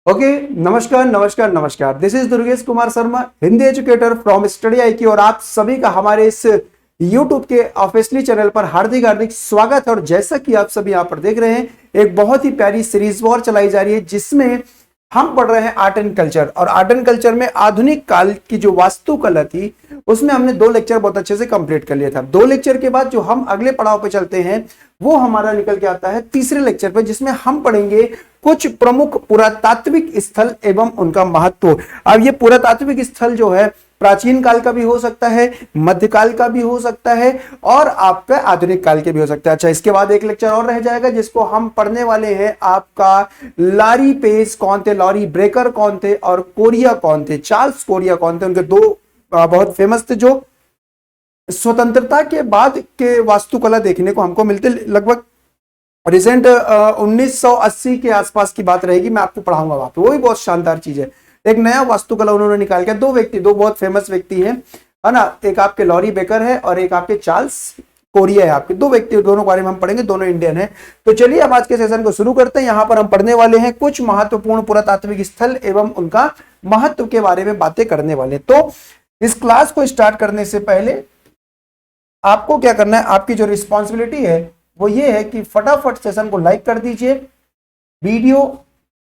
Okay, नमस्कार नमस्कार नमस्कार। This is Durgesh Kumar Sharma, Hindi educator from study IQ, और आप सभी का हमारे इस यूट्यूब के ऑफिशियली चैनल पर हार्दिक हार्दिक स्वागत है। और जैसा कि आप सभी यहाँ पर देख रहे हैं, एक बहुत ही प्यारी सीरीज वॉर चलाई जा रही है जिसमें हम पढ़ रहे हैं आर्ट एंड कल्चर। और आर्ट एंड कल्चर में आधुनिक काल की जो वास्तुकला थी उसमें हमने 2 लेक्चर बहुत अच्छे से कंप्लीट कर लिया था। 2 लेक्चर के बाद जो हम अगले पड़ाव पे चलते हैं वो हमारा निकल के आता है तीसरे लेक्चर पे, जिसमें हम पढ़ेंगे कुछ प्रमुख पुरातात्विक स्थल एवं उनका महत्व। अब ये पुरातात्विक स्थल जो है प्राचीन काल का भी हो सकता है, मध्यकाल का भी हो सकता है और आपका आधुनिक काल के भी हो सकता है। अच्छा, इसके बाद एक लेक्चर और रह जाएगा जिसको हम पढ़ने वाले हैं आपका लॉरी पेज कौन थे, लॉरी ब्रेकर कौन थे और कोरिया कौन थे, चार्ल्स कोरिया कौन थे। उनके 2 बहुत फेमस थे जो स्वतंत्रता के बाद के वास्तुकला देखने को हमको मिलते। लगभग रिसेंट 1980 के आसपास की बात रहेगी, मैं आपको पढ़ाऊंगा वहां पे। वो भी बहुत शानदार चीज है। एक नया वास्तुकला उन्होंने निकाल के 2 बहुत फेमस व्यक्ति हैं, है ना। एक आपके लॉरी बेकर है और एक आपके चार्ल्स कोरिया है। आपके 2 व्यक्ति, दोनों के बारे में हम पढ़ेंगे, दोनों इंडियन हैं। तो चलिए अब आज के सेशन को शुरू करते हैं। यहाँ पर हम पढ़ने वाले हैं कुछ महत्वपूर्ण पुरातात्विक स्थल एवं उनका महत्व के बारे में बातें करने वाले। तो इस क्लास को स्टार्ट करने से पहले आपको क्या करना है, आपकी जो रिस्पॉन्सिबिलिटी है वो ये है कि फटाफट सेशन को लाइक कर दीजिए। वीडियो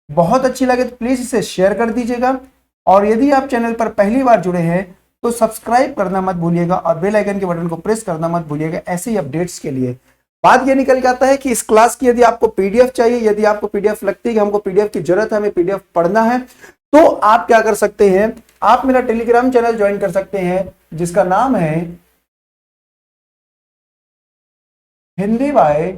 बहुत अच्छी लगे तो प्लीज इसे शेयर कर दीजिएगा। और यदि आप चैनल पर पहली बार जुड़े हैं तो सब्सक्राइब करना मत भूलिएगा और बेल आइकन के बटन को प्रेस करना मत भूलिएगा ऐसे ही अपडेट्स के लिए। बात ये निकल के आता है कि इस क्लास की यदि आपको PDF चाहिए, यदि आपको PDF लगती है कि हमको PDF की जरूरत है, हमें PDF पढ़ना है, तो आप क्या कर सकते हैं, आप मेरा टेलीग्राम चैनल ज्वाइन कर सकते हैं जिसका नाम है हिंदी बाय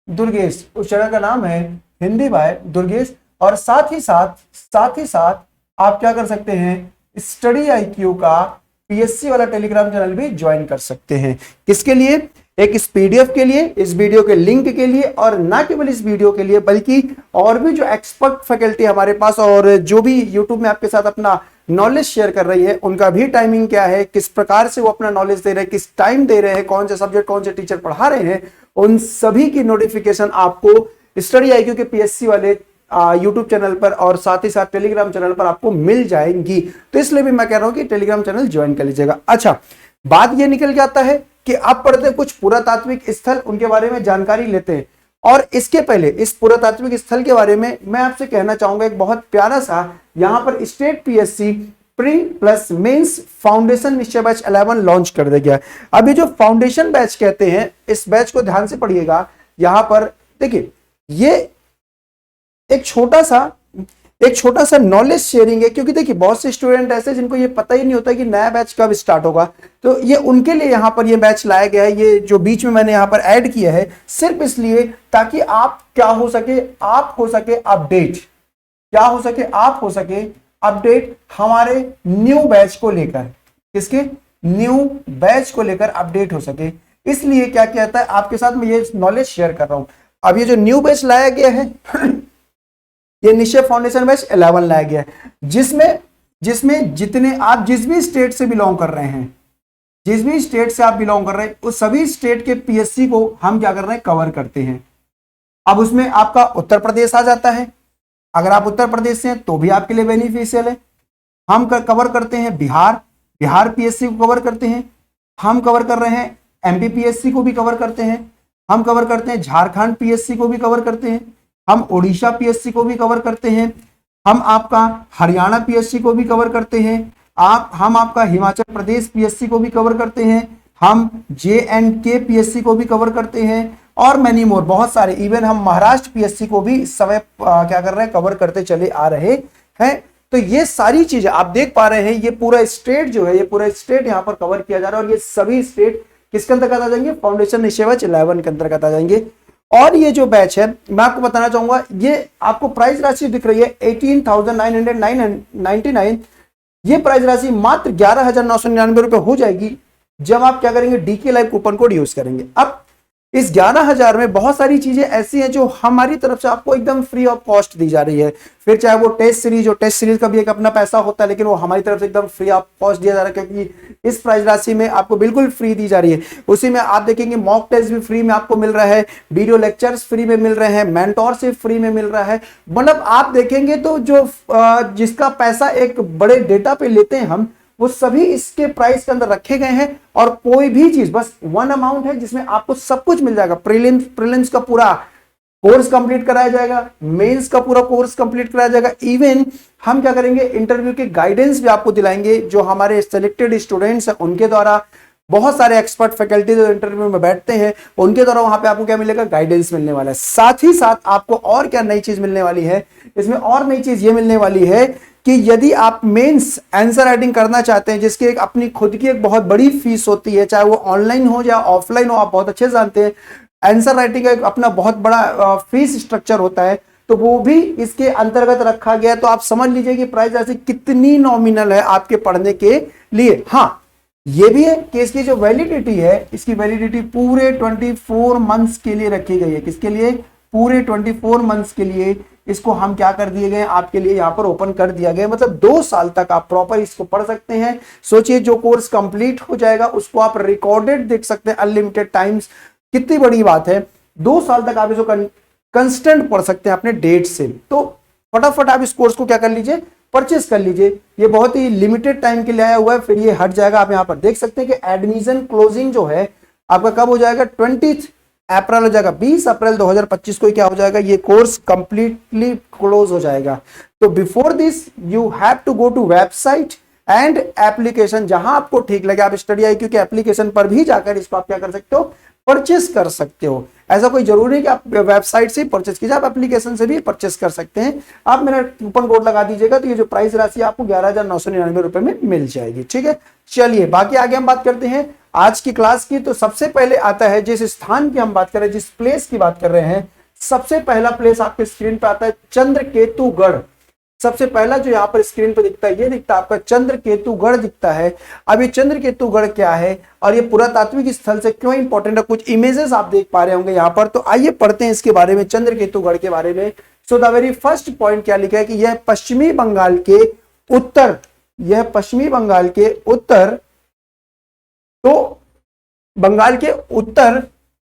दुर्गेश। उस चैनल का नाम है हिंदी बाय दुर्गेश। और साथ ही साथ आप क्या कर सकते हैं, स्टडी IQ का PSC वाला टेलीग्राम चैनल भी ज्वाइन कर सकते हैं। किसके लिए? एक इस PDF के लिए, इस वीडियो के लिंक के लिए, और ना केवल इस वीडियो के लिए बल्कि और भी जो एक्सपर्ट फैकल्टी हमारे पास और जो भी YouTube में आपके साथ अपना नॉलेज शेयर कर रही है उनका भी टाइमिंग क्या है, किस प्रकार से वो अपना नॉलेज दे रहे हैं, किस टाइम दे रहे हैं, कौन से सब्जेक्ट कौन से टीचर पढ़ा रहे हैं, उन सभी की नोटिफिकेशन आपको स्टडी IQ के PSC वाले YouTube चैनल पर और साथ ही साथ टेलीग्राम चैनल पर आपको मिल जाएंगी। तो इसलिए भी मैं कह रहा हूं कि टेलीग्राम चैनल ज्वाइन कर लीजिएगा। अच्छा, बात ये निकल के आता है कि आप पढ़ते हैं कुछ पुरातात्विक स्थल, उनके बारे में जानकारी लेते हैं। और इसके पहले इस पुरातात्विक स्थल के बारे में मैं आपसे कहना चाहूंगा एक बहुत प्यारा सा, यहां पर state PSC pre plus mains foundation निश्चय बैच 11 लॉन्च कर दिया गया। अभी जो फाउंडेशन बैच कहते हैं, इस बैच को ध्यान से पढ़िएगा। यहां पर देखिए, ये एक छोटा सा नॉलेज शेयरिंग है, क्योंकि देखिए बहुत से स्टूडेंट ऐसे जिनको ये पता ही नहीं होता कि नया बैच कब स्टार्ट होगा। तो ये उनके लिए यहाँ पर ये बैच लाया गया है। ये जो बीच में मैंने यहाँ पर ऐड किया है सिर्फ इसलिए ताकि आप क्या हो सके, आप हो सके अपडेट, क्या हो सके, आप हो सके अपडेट हमारे न्यू बैच को लेकर, किसके? न्यू बैच को लेकर अपडेट हो सके। इसलिए क्या कहता है, आपके साथ मैं ये नॉलेज शेयर कर रहा हूं। अब ये जो न्यू बैच लाया गया है ये निश्चय फाउंडेशन बैच 11 लाया गया है, जिसमें जितने आप जिस भी स्टेट से बिलोंग कर रहे हैं, जिस भी स्टेट से आप बिलोंग कर रहे हैं उस सभी स्टेट के PSC को हम क्या कर रहे हैं, कवर करते हैं। अब उसमें आपका उत्तर प्रदेश आ जाता है। अगर आप उत्तर प्रदेश से हैं तो भी आपके लिए बेनिफिशियल है। हम कवर करते हैं बिहार PSC को कवर करते हैं। हम कवर कर रहे हैं MP PSC को भी कवर करते हैं। हम कवर करते हैं झारखंड PSC को भी कवर करते हैं। हम उड़ीसा PSC को भी कवर करते हैं। हम आपका हरियाणा PSC को भी कवर करते हैं। हम आपका हिमाचल प्रदेश PSC को भी कवर करते हैं। हम JNK PSC को भी कवर करते हैं और मैनी मोर, बहुत सारे। इवन हम महाराष्ट्र PSC को भी इस समय क्या कर रहे हैं, कवर करते चले आ रहे हैं। तो ये सारी चीजें आप देख पा रहे हैं, ये पूरा स्टेट जो है, ये पूरा स्टेट यहाँ पर कवर किया जा रहा है। और ये सभी स्टेट किसके अंतर्गत आ जाएंगे, फाउंडेशन निश्चय बैच 11 के अंतर्गत आ जाएंगे। और ये जो बैच है मैं आपको बताना चाहूंगा, ये आपको प्राइस राशि दिख रही है 18,999। ये प्राइस राशि मात्र 11,999 रुपए हो जाएगी जब आप क्या करेंगे, DK live coupon code use करेंगे। अब इस 11,000 में बहुत सारी चीजें ऐसी हैं जो हमारी तरफ से आपको एकदम फ्री ऑफ कॉस्ट दी जा रही है। फिर चाहे वो टेस्ट सीरीज का भी एक अपना पैसा होता है, लेकिन वो हमारी तरफ से एकदम फ्री ऑफ कॉस्ट दिया जा रहा है, क्योंकि इस प्राइस राशि में आपको बिल्कुल फ्री दी जा रही है। उसी में आप देखेंगे मॉक टेस्ट भी फ्री में आपको मिल रहा है, वीडियो लेक्चर्स फ्री में मिल रहे हैं, मेंटोरशिप फ्री में मिल रहा है। मतलब आप देखेंगे तो जो जिसका पैसा एक बड़े डेटा पे लेते हैं हम, वो सभी इसके प्राइस के अंदर रखे गए हैं। और कोई भी चीज, बस वन अमाउंट है जिसमें आपको सब कुछ मिल जाएगा। प्रीलिम्स का पूरा कोर्स कंप्लीट कराया जाएगा, मेंस का पूरा कोर्स कंप्लीट कराया जाएगा। इवन हम क्या करेंगे, इंटरव्यू के गाइडेंस भी आपको दिलाएंगे, जो हमारे सिलेक्टेड स्टूडेंट्स हैं उनके द्वारा। बहुत सारे एक्सपर्ट फैकल्टी जो इंटरव्यू में बैठते हैं उनके द्वारा वहां पे आपको क्या मिलेगा, गाइडेंस मिलने वाला है। साथ ही साथ आपको और क्या नई चीज मिलने वाली है इसमें, और नई चीज ये मिलने वाली है कि यदि आप मेंस आंसर राइटिंग करना चाहते हैं, जिसकी एक अपनी खुद की एक बहुत बड़ी फीस होती है, चाहे वो ऑनलाइन हो या ऑफलाइन हो, आप बहुत अच्छे जानते हैं आंसर राइटिंग का एक अपना बहुत बड़ा फीस स्ट्रक्चर होता है, तो वो भी इसके अंतर्गत रखा गया। तो आप समझ लीजिए कि प्राइस ऐसी कितनी नॉमिनल है आपके पढ़ने के लिए। हाँ, ये भी है कि इसकी जो वैलिडिटी है, इसकी वैलिडिटी पूरे 24 मंथ्स के लिए रखी गई है। किसके लिए? पूरे 24 मंथ्स के लिए इसको हम क्या कर दिए गए, आपके लिए यहाँ पर ओपन कर दिया गया। मतलब 2 साल तक आप प्रॉपर इसको पढ़ सकते हैं। सोचिए, जो कोर्स कंप्लीट हो जाएगा उसको आप रिकॉर्डेड देख सकते हैं अनलिमिटेड टाइम्स। कितनी बड़ी बात है, 2 साल तक आप इसको कंस्टेंट पढ़ सकते हैं अपने डेट से। तो फटाफट आप इस कोर्स को क्या कर लीजिए, परचेस कर लीजिए। ये बहुत ही लिमिटेड टाइम के लिए आया हुआ है, फिर ये हट जाएगा। आप यहाँ पर देख सकते हैं कि एडमिशन क्लोजिंग जो है आपका कब हो जाएगा, 20 अप्रैल हो जाएगा। 20 अप्रैल 2025 को क्या हो जाएगा, ये कोर्स कंप्लीटली क्लोज हो जाएगा। तो before this you have to go to website and application, जहां आपको ठीक लगे। आप स्टडी IQ के एप्लीकेशन पर भी जाकर इसको आप क्या कर सकते हो, परचेस कर सकते हो। ऐसा कोई जरूरी नहीं कि आप वेबसाइट से परचेस कीजिए, आप एप्लीकेशन से भी परचेस कर सकते हैं। आप मेरा कूपन कोड लगा दीजिएगा तो ये जो प्राइस राशि आपको 11,999 रुपए में मिल जाएगी। ठीक है, चलिए बाकी आगे हम बात करते हैं आज की क्लास की। तो सबसे पहले आता है, जिस स्थान की हम बात कर रहे हैं, जिस प्लेस की बात कर रहे हैं, सबसे पहला प्लेस आपके स्क्रीन पे आता है चंद्रकेतुगढ़। सबसे पहला जो यहाँ पर स्क्रीन पर दिखता है, ये दिखता है आपका चंद्रकेतुगढ़ दिखता है। अब ये चंद्रकेतुगढ़ क्या है और ये पुरातात्विक स्थल से क्यों इंपॉर्टेंट है, कुछ इमेजेस आप देख पा रहे होंगे यहाँ पर। तो आइए पढ़ते हैं इसके बारे में, चंद्रकेतुगढ़ के बारे में। So the very first point क्या लिखा है कि यह पश्चिमी बंगाल के उत्तर, यह पश्चिमी बंगाल के उत्तर, तो बंगाल के उत्तर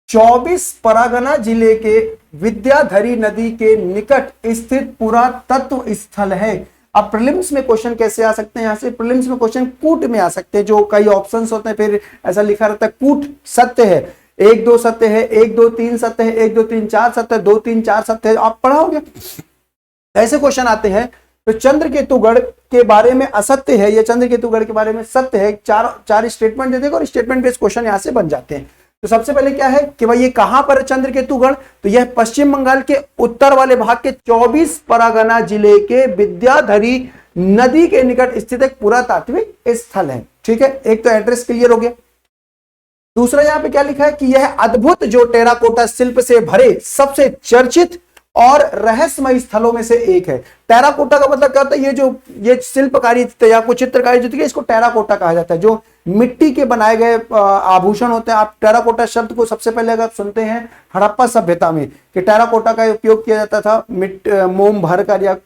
24 परगना जिले के विद्याधरी नदी के निकट स्थित पुरातत्व स्थल है। अब प्रीलिम्स में क्वेश्चन कैसे आ सकते हैं, यहां से प्रीलिम्स में क्वेश्चन कूट में आ सकते हैं, जो कई ऑप्शंस होते हैं, फिर ऐसा लिखा रहता है कूट सत्य है, 1 2 सत्य है, 1 2 3 सत्य है, 1 2 3 4 सत्य है, 2 3 4 सत्य है। आप पढ़ाओगे ऐसे क्वेश्चन आते हैं। तो चंद्रकेतुगढ़ के बारे में असत्य है, ये चंद्रकेतुगढ़ के बारे में सत्य है। चार स्टेटमेंट दे देगा और स्टेटमेंट बेस्ड क्वेश्चन यहां से बन जाते हैं। तो सबसे पहले क्या है कि भाई ये कहां पर है चंद्रकेतुगढ़, तो यह पश्चिम बंगाल के उत्तर वाले भाग के 24 परगना जिले के विद्याधरी नदी के निकट स्थित एक पुरातात्विक स्थल है। ठीक है, एक तो एड्रेस क्लियर हो गया। दूसरा यहां पे क्या लिखा है कि यह अद्भुत जो टेराकोटा शिल्प से भरे सबसे चर्चित और रहस्यमय स्थलों में से एक है। टेराकोटा का मतलब क्या होता है, ये शिल्पकारी या कुछ चित्रकारी जो थी इसको टेराकोटा कहा जाता है। जो मिट्टी के बनाए गए आभूषण होते हैं। आप टेराकोटा शब्द को सबसे पहले अगर सुनते हैं हड़प्पा सभ्यता में कि टेराकोटा का उपयोग किया जाता था, मोम भरकर या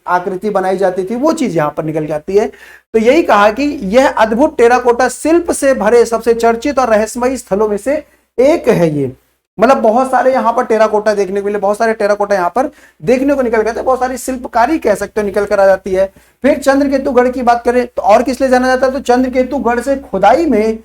आकृति बनाई जाती थी, वो चीज यहां पर निकल जाती है। तो यही कहा कि यह अद्भुत टेराकोटा शिल्प से भरे सबसे चर्चित और रहस्यमय स्थलों में से एक है। ये मतलब बहुत सारे यहाँ पर टेराकोटा देखने को मिले, बहुत सारे टेराकोटा यहाँ पर देखने को निकल गए थे, बहुत सारी शिल्पकारी कह सकते हो निकल कर आ जाती है। फिर चंद्रकेतुगढ़ की बात करें तो और किस लिए जाना जाता है, तो चंद्रकेतुगढ़ से खुदाई में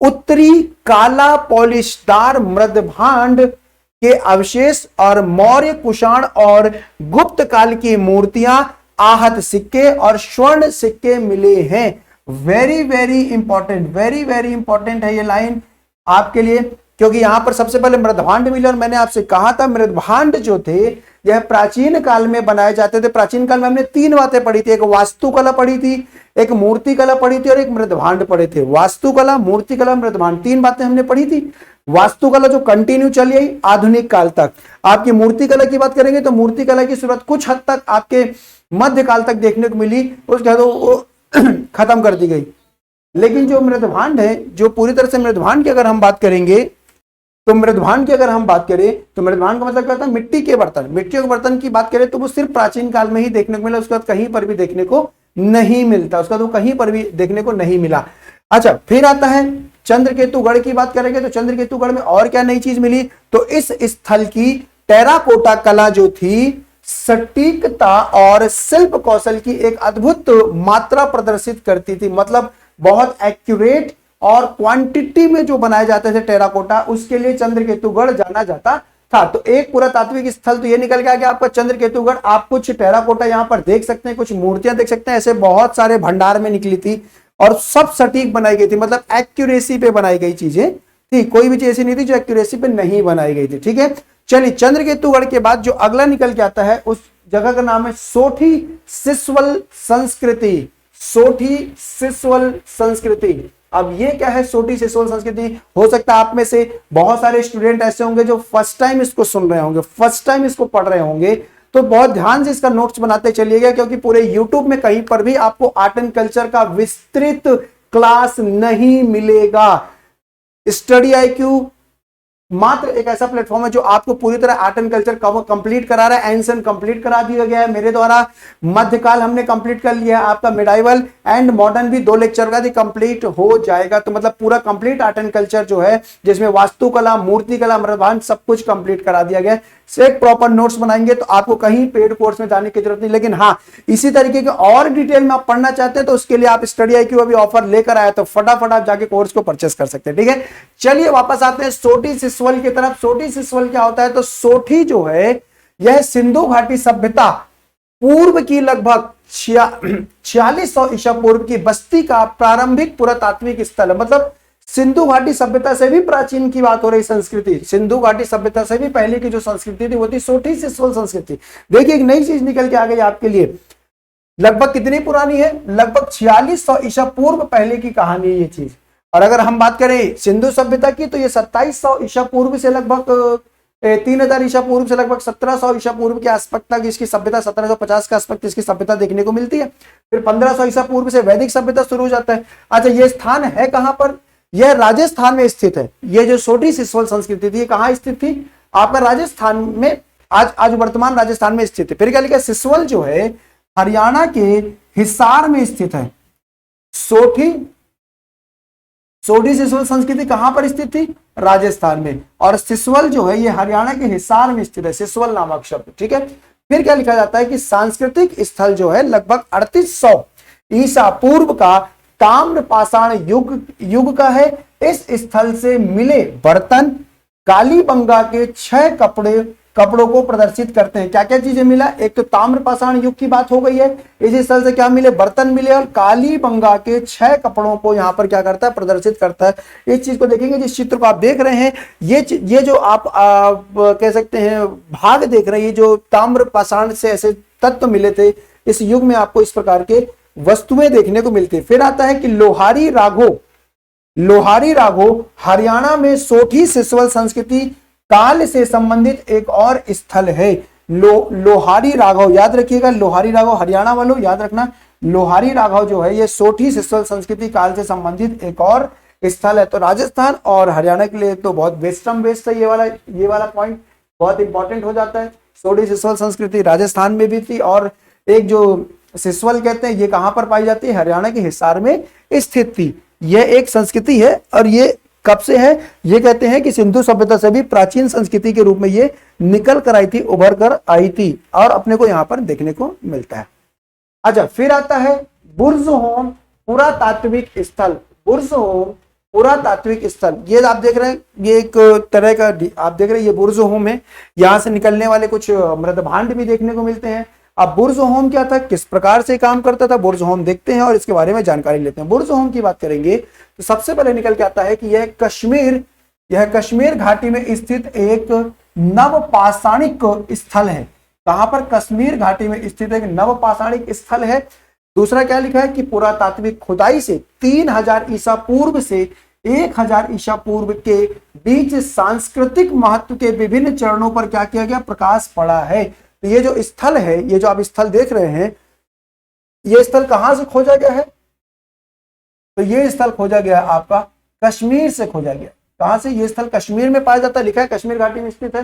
उत्तरी काला पॉलिशदार मृदभांड के अवशेष और मौर्य कुषाण और गुप्त काल की मूर्तियां, आहत सिक्के और स्वर्ण सिक्के मिले हैं। Very very important, very very important है ये लाइन आपके लिए, क्योंकि यहां पर सबसे पहले मृदभांड मिले। और मैंने आपसे कहा था मृदभांड जो थे यह प्राचीन काल में बनाए जाते थे। प्राचीन काल में हमने 3 बातें पढ़ी थी, एक वास्तुकला पढ़ी थी, एक मूर्तिकला पढ़ी थी और एक मृदभांड पढ़े थे। वास्तुकला, मूर्तिकला, मृदभांड, 3 बातें हमने पढ़ी थी। वास्तुकला जो कंटिन्यू चली आई आधुनिक काल तक। आपकी मूर्तिकला की बात करेंगे तो मूर्तिकला की शुरुआत कुछ हद तक आपके मध्यकाल तक देखने को मिली, उसके बाद वो खत्म कर दी गई। लेकिन जो मृदभांड है, जो पूरी तरह से मृदभांड की अगर हम बात करेंगे तो मृदभांड की अगर हम बात करें तो मृदभांड का मतलब क्या होता है, मिट्टी के बर्तन। मिट्टी के बर्तन की बात करें तो वो सिर्फ प्राचीन काल में ही देखने को मिला, उसके बाद कहीं पर भी देखने को नहीं मिलता, उसका तो कहीं पर भी देखने को नहीं मिला। अच्छा, फिर आता है चंद्रकेतुगढ़ की बात करेंगे तो चंद्रकेतुगढ़ में और क्या नई चीज मिली, तो इस स्थल की टेराकोटा कला जो थी सटीकता और शिल्प कौशल की एक अद्भुत मात्रा प्रदर्शित करती थी। मतलब बहुत एक्यूरेट और क्वांटिटी में जो बनाए जाते थे टेराकोटा, उसके लिए चंद्रकेतुगढ़ जाना जाता था। तो एक पुरातात्विक स्थल तो ये निकल गया कि आपका चंद्रकेतुगढ़। आप कुछ टेराकोटा यहां पर देख सकते हैं, कुछ मूर्तियां देख सकते हैं, ऐसे बहुत सारे भंडार में निकली थी और सब सटीक बनाई गई थी, मतलब एक्यूरेसी पे बनाई गई चीजें थी, कोई भी चीज ऐसी नहीं थी जो एक्यूरेसी पे नहीं बनाई गई थी। ठीक है, चलिए चंद्रकेतुगढ़ के बाद जो अगला निकल के आता है उस जगह का नाम है सोठी सिस्वल संस्कृति। सोठी सिस्वल संस्कृति। अब ये क्या है सोठी सिस्वल संस्कृति? हो सकता है आप में से बहुत सारे स्टूडेंट ऐसे होंगे जो फर्स्ट टाइम इसको सुन रहे होंगे, फर्स्ट टाइम इसको पढ़ रहे होंगे, तो बहुत ध्यान से इसका नोट्स बनाते चलिएगा, क्योंकि पूरे यूट्यूब में कहीं पर भी आपको आर्ट एंड कल्चर का विस्तृत क्लास नहीं मिलेगा। स्टडी IQ मात्र एक ऐसा प्लेटफॉर्म है जो आपको पूरी तरह आर्ट एंड कल्चर कंप्लीट करा रहा है। एंशिएंट कंप्लीट करा दिया गया है मेरे द्वारा, मध्यकाल हमने कंप्लीट कर लिया है, आपका मिडाइवल एंड मॉडर्न भी 2 लेक्चर का भी कंप्लीट हो जाएगा। तो मतलब पूरा कंप्लीट आर्ट एंड कल्चर जो है, जिसमें वास्तुकला, मूर्तिकला, मृदभांड सब कुछ कंप्लीट करा दिया गया है। एक प्रॉपर नोट्स बनाएंगे तो आपको कहीं पेड कोर्स में जाने की जरूरत नहीं। लेकिन हाँ, इसी तरीके के और डिटेल में आप पढ़ना चाहते हैं तो उसके लिए आप स्टडी IQ अभी ऑफर लेकर आया, तो फटाफट आप जाके कोर्स को परचेस कर सकते हैं। ठीक है, चलिए वापस आते हैं सोठी सिस्वल की तरफ। सोठी सिस्वल क्या होता है? तो सोठी जो है यह सिंधु घाटी सभ्यता पूर्व की लगभग 4600 ईसा पूर्व की बस्ती का प्रारंभिक पुरातात्विक स्थल है। मतलब सिंधु घाटी सभ्यता से भी प्राचीन की बात हो रही, संस्कृति सिंधु घाटी सभ्यता से भी पहले की जो संस्कृति थी वो थी सोठी सिस्वल संस्कृति। देखिए एक नई चीज निकल के आ गई आपके लिए। लगभग कितनी पुरानी है? लगभग 4600 ईसा पूर्व पहले की कहानी है ये चीज। और अगर हम बात करें सिंधु सभ्यता की तो ये 2700 ईसा पूर्व से लगभग 3000 ईसा पूर्व से लगभग 1700 ईसा पूर्व के आसपास तक इसकी सभ्यता, 1750 के आसपास इसकी सभ्यता देखने को मिलती है। फिर 1500 ईसा पूर्व से वैदिक सभ्यता शुरू हो जाता है। अच्छा, ये स्थान है कहां पर? यह राजस्थान में स्थित है। ये जो सोठी सिस्वल संस्कृति थी, कहां स्थित थी? आपका राजस्थान में, आज वर्तमान राजस्थान में स्थित है। फिर क्या लिखा? सिस्वल जो है हरियाणा के हिसार में स्थित है। सोठी सिस्वल संस्कृति कहां पर स्थित थी? राजस्थान में। और सिस्वल जो है ये हरियाणा के हिसार में स्थित है, सिस्वल नामक शब्द। ठीक है, फिर क्या लिखा जाता है कि सांस्कृतिक स्थल जो है लगभग 3800 ईसा पूर्व का ताम्र पाषाण युग का है। इस स्थल से मिले बर्तन कालीबंगा के 6 कपड़ों को प्रदर्शित करते हैं। क्या क्या चीजें मिला? एक तो ताम्र पाषाण युग की बात हो गई है, इस स्थल से क्या मिले? बर्तन मिले, और कालीबंगा के 6 कपड़ों को यहाँ पर क्या करता है? प्रदर्शित करता है। इस चीज को देखेंगे, जिस चित्र को आप देख रहे हैं, ये जो आप कह सकते हैं भाग देख रहे हैं, ये जो ताम्र पाषाण से ऐसे तत्व मिले थे इस युग में, आपको इस प्रकार के वस्तुएं देखने को मिलती है। फिर आता है कि लोहारी राघो हरियाणा में सोठी सिस्वल संस्कृति काल से संबंधित एक और स्थल है। लोहारी राघव याद रखिएगा, लोहारी राघव हरियाणा वालों याद रखना, लोहारी राघव जो है ये सोठी सिस्वल संस्कृति काल से संबंधित एक और स्थल है। तो राजस्थान और हरियाणा के लिए तो बहुत वेस्टर्न बेस्ड है, ये वाला पॉइंट बहुत इंपॉर्टेंट हो जाता है। सोठी सिस्वल संस्कृति राजस्थान में भी थी, और एक जो सिस्वल कहते हैं ये कहां पर पाई जाती है? हरियाणा के हिसार में स्थित थी। यह एक संस्कृति है, और ये कब से है? ये कहते हैं कि सिंधु सभ्यता से भी प्राचीन संस्कृति के रूप में ये निकल कर आई थी, उभर कर आई थी, और अपने को यहां पर देखने को मिलता है। अच्छा, फिर आता है बुर्ज़होम पुरातात्विक स्थल। बुर्ज़होम पुरातात्विक स्थल, ये आप देख रहे हैं, ये एक तरह का आप देख रहे हैं, ये बुर्ज़होम है। यहां से निकलने वाले कुछ मृदभांड भी देखने को मिलते हैं। अब बुर्ज़होम क्या था, किस प्रकार से काम करता था, बुर्ज़होम देखते हैं और इसके बारे में जानकारी लेते हैं। बुर्ज़होम की बात करेंगे तो सबसे पहले निकल के आता है कि यह कश्मीर घाटी में स्थित एक नवपाषाणिक स्थल है। कहां पर? कश्मीर घाटी में स्थित एक नवपाषाणिक स्थल है। दूसरा क्या लिखा है कि पुरातात्विक खुदाई से 3000 ईसा पूर्व से 1000 ईसा पूर्व के बीच सांस्कृतिक महत्व के विभिन्न चरणों पर क्या किया गया? प्रकाश पड़ा है। तो ये जो स्थल है, ये जो आप स्थल देख रहे हैं, ये स्थल कहां से खोजा गया है? तो ये स्थल खोजा गया आपका कश्मीर से खोजा गया। कहां से? ये स्थल कश्मीर में पाया जाता है, लिखा है कश्मीर घाटी में स्थित है।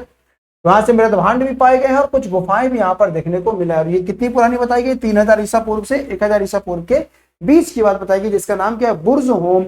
वहां से मृदभांड भी पाए गए हैं और कुछ गुफाएं भी यहाँ पर देखने को मिला है। और ये कितनी पुरानी बताई गई? 3000 ईसा पूर्व से 1000 ईसा पूर्व के बीच की बात बताई गई, जिसका नाम क्या है? बुर्ज होम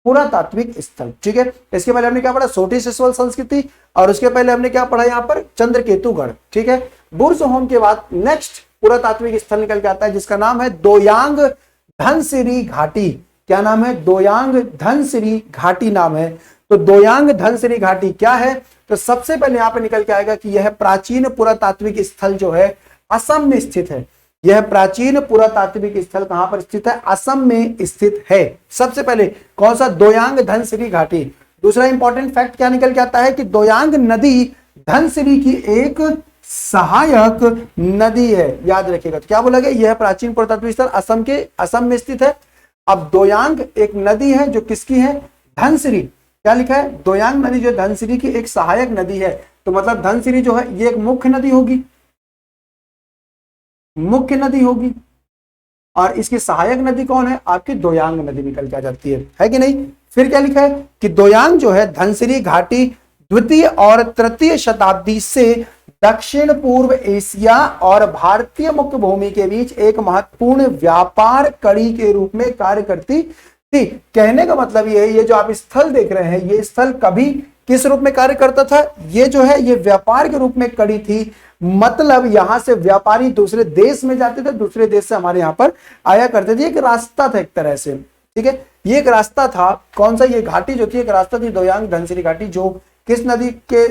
पुरातात्विक स्थल। ठीक है, इसके पहले हमने क्या पढ़ा? सोटी सिसवल संस्कृति, और उसके पहले हमने क्या पढ़ा यहाँ पर? चंद्रकेतुगढ़। ठीक है, बुर्ज होम के बाद नेक्स्ट पुरातात्विक स्थल निकल के आता है जिसका नाम है दोयांग धनसिरी घाटी। क्या नाम है? दोयांग धनसिरी घाटी नाम है। तो दोयांग धनसिरी घाटी क्या है? तो सबसे पहले यहां पे निकल के आएगा कि यह प्राचीन पुरातात्विक स्थल जो है असम में स्थित है। यह प्राचीन पुरातात्विक स्थल कहां पर स्थित है? असम में स्थित है। सबसे पहले कौन सा? दोयांग धनसिरी घाटी। दूसरा इंपॉर्टेंट फैक्ट क्या निकल के आता है कि दोयांग नदी धनसिरी की एक सहायक नदी है, याद रखिएगा। तो क्या बोला गया? यह प्राचीन पुरातात्विक स्थल असम में स्थित है। अब दोयांग एक नदी है जो किसकी है? धनसिरी। क्या लिखा है? दोयांग नदी जो धनसिरी की एक सहायक नदी है। तो मतलब धनसिरी जो है ये एक मुख्य नदी होगी, मुख्य नदी होगी, और इसकी सहायक नदी कौन है? आपकी दोयांग नदी निकल के आ जाती है कि नहीं? फिर क्या लिखा है कि दोयांग जो है धनसिरी घाटी द्वितीय और तृतीय शताब्दी से दक्षिण पूर्व एशिया और भारतीय मुख्य भूमि के बीच एक महत्वपूर्ण व्यापार कड़ी के रूप में कार्य करती थी। कहने का मतलब ये है, ये जो आप स्थल देख रहे हैं, ये स्थल कभी किस रूप में कार्य करता था? ये जो है ये व्यापार के रूप में कड़ी थी। मतलब यहां से व्यापारी दूसरे देश में जाते थे, दूसरे देश से हमारे यहां पर आया करते थे। एक रास्ता था एक तरह से। ठीक है, ये एक रास्ता था। कौन सा? ये घाटी जो थी एक रास्ता थी, दोयांग धनसिरी घाटी, जो किस नदी के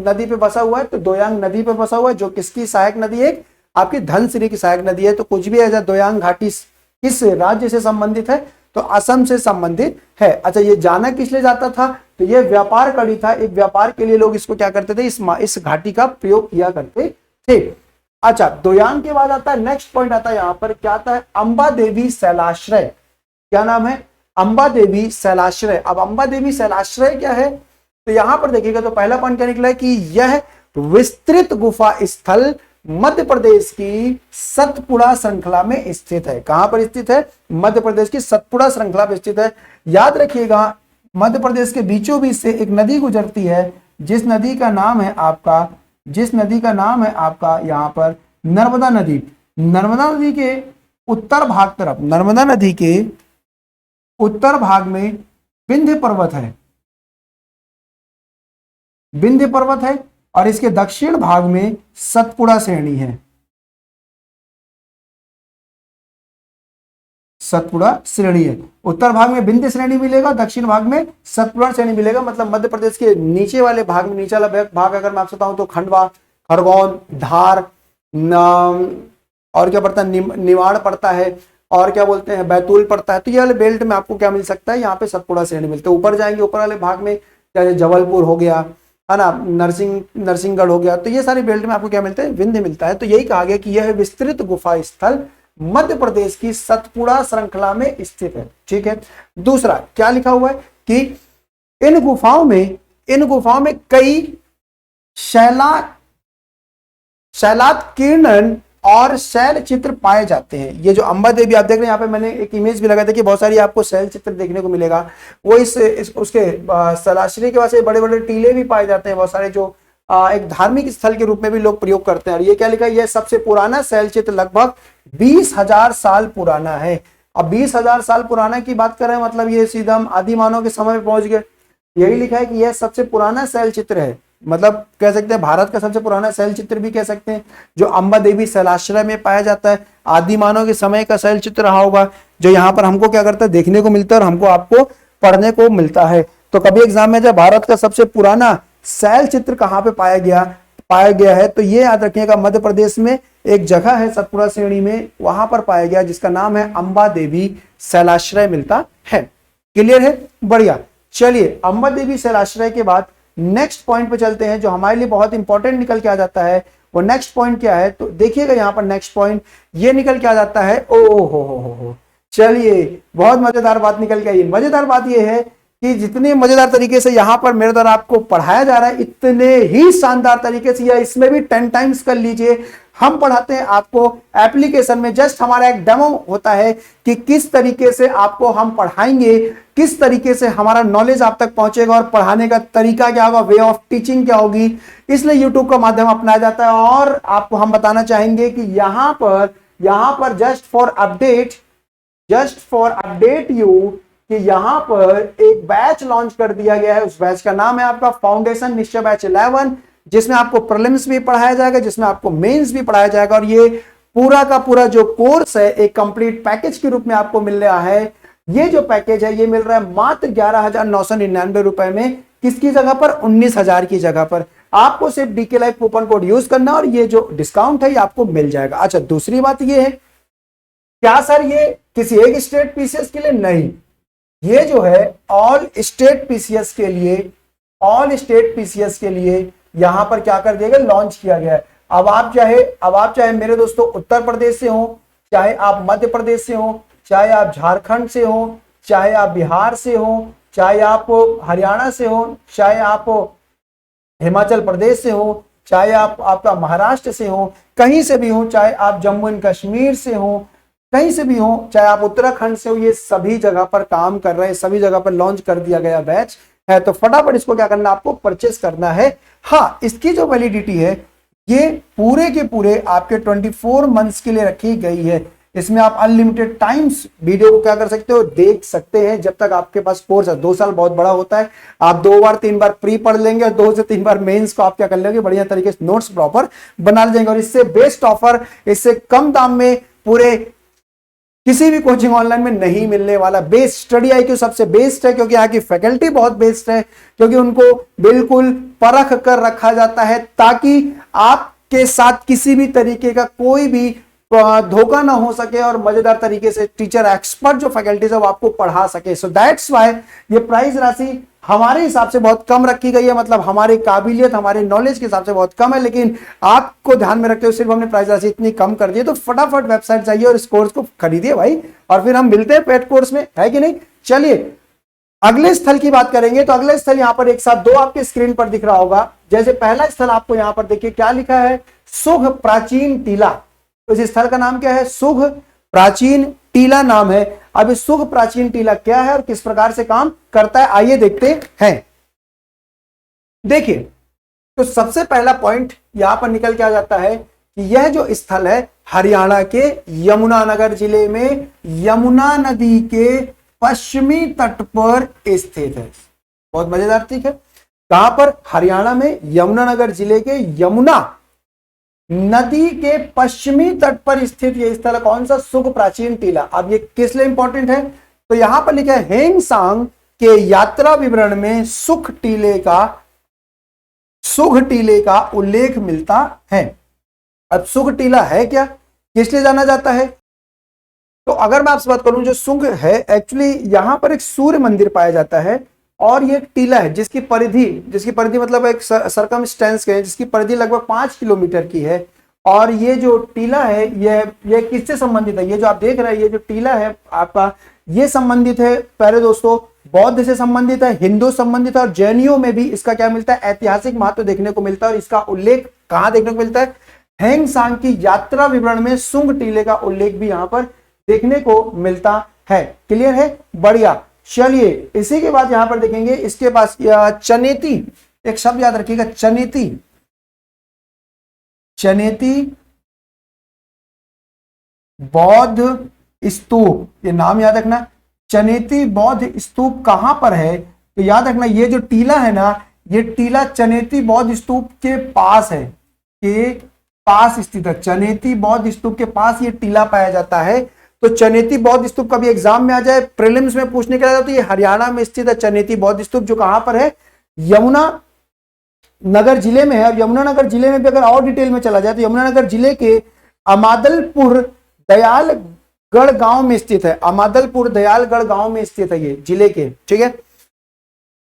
नदी पे बसा हुआ है? तो दोयांग नदी पे बसा हुआ है, जो किसकी सहायक नदी है? आपकी धनसिरी की सहायक नदी है। तो कुछ भी है, दोयांग घाटी किस राज्य से संबंधित है? तो असम से संबंधित है। अच्छा, ये जाना किस लिए जाता था? तो ये व्यापार कड़ी था। एक व्यापार के लिए लोग इसको क्या करते थे? इस घाटी का प्रयोग किया करते थे। अच्छा, दोयांग के बाद आता है नेक्स्ट पॉइंट आता है यहाँ पर, क्या आता है? अंबा देवी शैलाश्रय। क्या नाम है? अंबा देवी शैलाश्रय। अब अंबा देवी शैलाश्रय क्या है? तो यहां पर देखिएगा तो पहला पॉइंट क्या निकला है कि यह विस्तृत गुफा स्थल मध्य प्रदेश की सतपुड़ा श्रृंखला में स्थित है। कहां पर स्थित है? मध्य प्रदेश की सतपुड़ा श्रृंखला में स्थित है। याद रखिएगा, मध्य प्रदेश के बीचों बीच से एक नदी गुजरती है, जिस नदी का नाम है आपका यहां पर नर्मदा नदी। नर्मदा नदी के उत्तर भाग तरफ, नर्मदा नदी के उत्तर भाग में विंध्य पर्वत है, विंध्य पर्वत है, और इसके दक्षिण भाग में सतपुड़ा श्रेणी है। सतपुड़ा श्रेणी है। उत्तर भाग में विंध्य श्रेणी मिलेगा, दक्षिण भाग में सतपुड़ा श्रेणी मिलेगा। मतलब मध्य प्रदेश के नीचे वाले भाग में, नीचे वाला भाग अगर मैं आपसे बताऊं तो खंडवा, खरगोन, धार, और क्या पड़ता है? निवाड़ पड़ता है, और क्या बोलते हैं? बैतूल पड़ता है। तो ये वाले बेल्ट में आपको क्या मिल सकता है? यहाँ पे सतपुड़ा श्रेणी मिलते हैं। ऊपर जाएंगे, ऊपर वाले भाग में जैसे जबलपुर हो गया, है ना, नरसिंहगढ़ हो गया, तो ये सारे बेल्ट में आपको क्या मिलता है? विंध्य मिलता है। तो यही कहा गया कि यह विस्तृत गुफा स्थल मध्य प्रदेश की सतपुड़ा श्रृंखला में स्थित है। ठीक है, दूसरा क्या लिखा हुआ है कि इन गुफाओं में कई शैलात्कीर्णन और शैल चित्र पाए जाते हैं। ये जो अंबा देवी आप देख रहे हैं, यहाँ पे मैंने एक इमेज भी लगाया था कि बहुत सारी आपको शैल चित्र देखने को मिलेगा। वो उसके शैलाश्रय के पास बड़े बड़े टीले भी पाए जाते हैं, बहुत सारे, जो एक धार्मिक स्थल के रूप में भी लोग प्रयोग करते हैं। और ये क्या लिखा है? यह सबसे पुराना शैल चित्र लगभग 20,000 साल पुराना है। अब 20,000 साल पुराना की बात कर रहे हैं, मतलब ये सीधा हम आदि मानव के समय में पहुंच गए। यही लिखा है कि यह सबसे पुराना शैल चित्र है, मतलब कह सकते हैं भारत का सबसे पुराना शैल चित्र भी कह सकते हैं, जो अंबा देवी शैलाश्रय में पाया जाता है। आदि मानव के समय का शैल चित्र रहा होगा, जो यहाँ पर हमको क्या करता है? देखने को मिलता है और हमको आपको पढ़ने को मिलता है। तो कभी एग्जाम में जब भारत का सबसे पुराना शैल चित्र कहाँ पे पाया गया है, तो ये याद रखिएगा, मध्य प्रदेश में एक जगह है सतपुड़ा श्रेणी में, वहां पर पाया गया, जिसका नाम है अंबा देवी शैलाश्रय मिलता है। क्लियर है? बढ़िया। चलिए, अंबा देवी शैलाश्रय के बाद नेक्स्ट पॉइंट पे चलते हैं, जो हमारे लिए बहुत इंपॉर्टेंट निकल के आ जाता है। वो नेक्स्ट पॉइंट क्या है? तो देखिएगा यहाँ पर नेक्स्ट पॉइंट ये निकल के आ जाता है। ओ हो, चलिए, बहुत मजेदार बात निकल के आई। मजेदार बात ये है कि जितने मजेदार तरीके से यहाँ पर मेरे द्वारा आपको पढ़ाया जा रहा है, इतने ही शानदार तरीके से, या इसमें भी 10 टाइम्स कर लीजिए, हम पढ़ाते हैं आपको एप्लीकेशन में। जस्ट हमारा एक डेमो होता है कि किस तरीके से आपको हम पढ़ाएंगे, किस तरीके से हमारा नॉलेज आप तक पहुंचेगा और पढ़ाने का तरीका क्या होगा, वे ऑफ टीचिंग क्या होगी, इसलिए यूट्यूब का माध्यम अपनाया जाता है। और आपको हम बताना चाहेंगे कि यहां पर जस्ट फॉर अपडेट यू कि यहां पर एक बैच लॉन्च कर दिया गया है। उस बैच का नाम है आपका फाउंडेशन निश्चय बैच 11, जिसमें आपको प्रीलिम्स भी पढ़ाया जाएगा, जिसमें आपको मेंस भी पढ़ाया जाएगा। और ये पूरा का पूरा जो कोर्स है एक कंप्लीट पैकेज के रूप में आपको मिल रहा है। ये जो पैकेज है ये मिल रहा है मात्र 11,999 रुपए में। किसकी जगह पर? 19,000 की जगह पर। आपको सिर्फ DK live coupon code use करना और ये जो डिस्काउंट है ये आपको मिल जाएगा। अच्छा, दूसरी बात ये है, क्या सर ये किसी एक स्टेट पीसीएस के लिए? नहीं, ये जो है ऑल स्टेट पीसीएस के लिए यहां पर क्या कर दिया गया, लॉन्च किया गया है। अब आप चाहे मेरे दोस्तों उत्तर प्रदेश से हो, चाहे आप मध्य प्रदेश से हो, चाहे आप झारखंड से हो, चाहे आप बिहार से हो, चाहे आप हरियाणा से हो, चाहे आप हिमाचल प्रदेश से हो, चाहे आप आपका महाराष्ट्र से हो, कहीं से भी हो, चाहे आप जम्मू एंड कश्मीर से हो, कहीं से भी हो, चाहे आप उत्तराखंड से हो, ये सभी जगह पर काम कर रहे हैं, सभी जगह पर लॉन्च कर दिया गया बैच है। तो फटाफट इसको क्या करना, आपको परचेस करना है। हाँ, इसकी जो वैलिडिटी है ये पूरे के पूरे आपके 24 मंथ्स के लिए रखी गई है। इसमें आप अनलिमिटेड टाइम्स वीडियो को क्या कर सकते हो, देख सकते हैं जब तक आपके पास कोर्स है। 2 साल बहुत बड़ा होता है, आप 2 बार 3 बार प्री पढ़ लेंगे और 2 से 3 बार मेंस को आप क्या कर लेंगे, बढ़िया तरीके से नोट्स प्रॉपर बना लेंगे। और इससे बेस्ट ऑफर, इससे कम दाम में पूरे किसी भी कोचिंग ऑनलाइन में नहीं मिलने वाला। बेस्ट स्टडी IQ सबसे बेस्ट है, क्योंकि यहाँ की फैकल्टी बहुत बेस्ट है, क्योंकि उनको बिल्कुल परख कर रखा जाता है ताकि आपके साथ किसी भी तरीके का कोई भी धोखा ना हो सके और मजेदार तरीके से टीचर एक्सपर्ट जो फैकल्टीज है वो आपको पढ़ा सके। सो दैट्स व्हाई ये प्राइस राशि हमारे हिसाब से बहुत कम रखी गई है, मतलब हमारी काबिलियत, हमारे नॉलेज के हिसाब से बहुत कम है, लेकिन आपको ध्यान में रखते हुए सिर्फ हमने प्राइस राशि इतनी कम कर दी है। तो फटाफट वेबसाइट जाइए और इस कोर्स को खरीदिए भाई, और फिर हम मिलते हैं पेड कोर्स में, है कि नहीं। चलिए अगले स्थल की बात करेंगे। तो अगले स्थल यहाँ पर एक साथ 2 आपके स्क्रीन पर दिख रहा होगा। जैसे पहला स्थल आपको यहाँ पर देखिए क्या लिखा है, सुघ प्राचीन टीला। तो इस स्थल का नाम क्या है, सुघ प्राचीन टीला नाम है। अब इस सुघ प्राचीन टीला क्या है और किस प्रकार से काम करता है, आइए देखते हैं। देखिए, तो सबसे पहला पॉइंट यहां पर निकल के आ जाता है कि यह जो स्थल है हरियाणा के यमुनानगर जिले में यमुना नदी के पश्चिमी तट पर स्थित है। बहुत मजेदार, ठीक है। कहां पर? हरियाणा में यमुनानगर जिले के यमुना नदी के पश्चिमी तट पर स्थित यह स्थल कौन सा, सुघ प्राचीन टीला। अब ये किस लिए इंपॉर्टेंट है, तो यहां पर लिखा है हेंगसांग के यात्रा विवरण में सुघ टीले का उल्लेख मिलता है। अब सुघ टीला है क्या, किस लिए जाना जाता है? तो अगर मैं आपसे बात करूं, जो सुघ है एक्चुअली यहां पर एक सूर्य मंदिर पाया जाता है और ये एक टीला है जिसकी परिधि मतलब एक सर्कमस्टेंस है, जिसकी परिधि लगभग 5 किलोमीटर की है। और ये जो टीला है ये किससे संबंधित है, ये जो आप देख रहे हैं ये जो टीला है आपका, ये संबंधित है प्यारे दोस्तों बौद्ध से संबंधित है, हिंदू संबंधित है, और जैनियों में भी इसका क्या मिलता है, ऐतिहासिक महत्व देखने को मिलता है। और इसका उल्लेख कहां देखने को मिलता है, हेंगसांग की यात्रा विवरण में सुघ टीले का उल्लेख भी यहां पर देखने को मिलता है। क्लियर है, बढ़िया। चलिए इसी के बाद यहां पर देखेंगे, इसके पास चनेती, एक शब्द याद रखिएगा, चनेती बौद्ध स्तूप, ये नाम याद रखना। चनेती बौद्ध स्तूप कहां पर है, तो याद रखना ये जो टीला है ना, ये टीला चनेती बौद्ध स्तूप के पास है, के पास स्थित है। चनेती बौद्ध स्तूप के पास ये टीला पाया जाता है। तो चनेती बौद्ध स्तूप कभी एग्जाम में आ जाए, प्रीलिम्स में पूछने के लिए, तो ये हरियाणा में स्थित है चनेती बौद्ध स्तूप, जो कहां पर है, यमुना नगर जिले में है। और यमुनानगर जिले में भी अगर और डिटेल में चला जाए तो यमुनानगर जिले के अमादलपुर दयालगढ़ गांव में स्थित है। अमादलपुर दयालगढ़ गांव में स्थित है ये जिले के, ठीक है।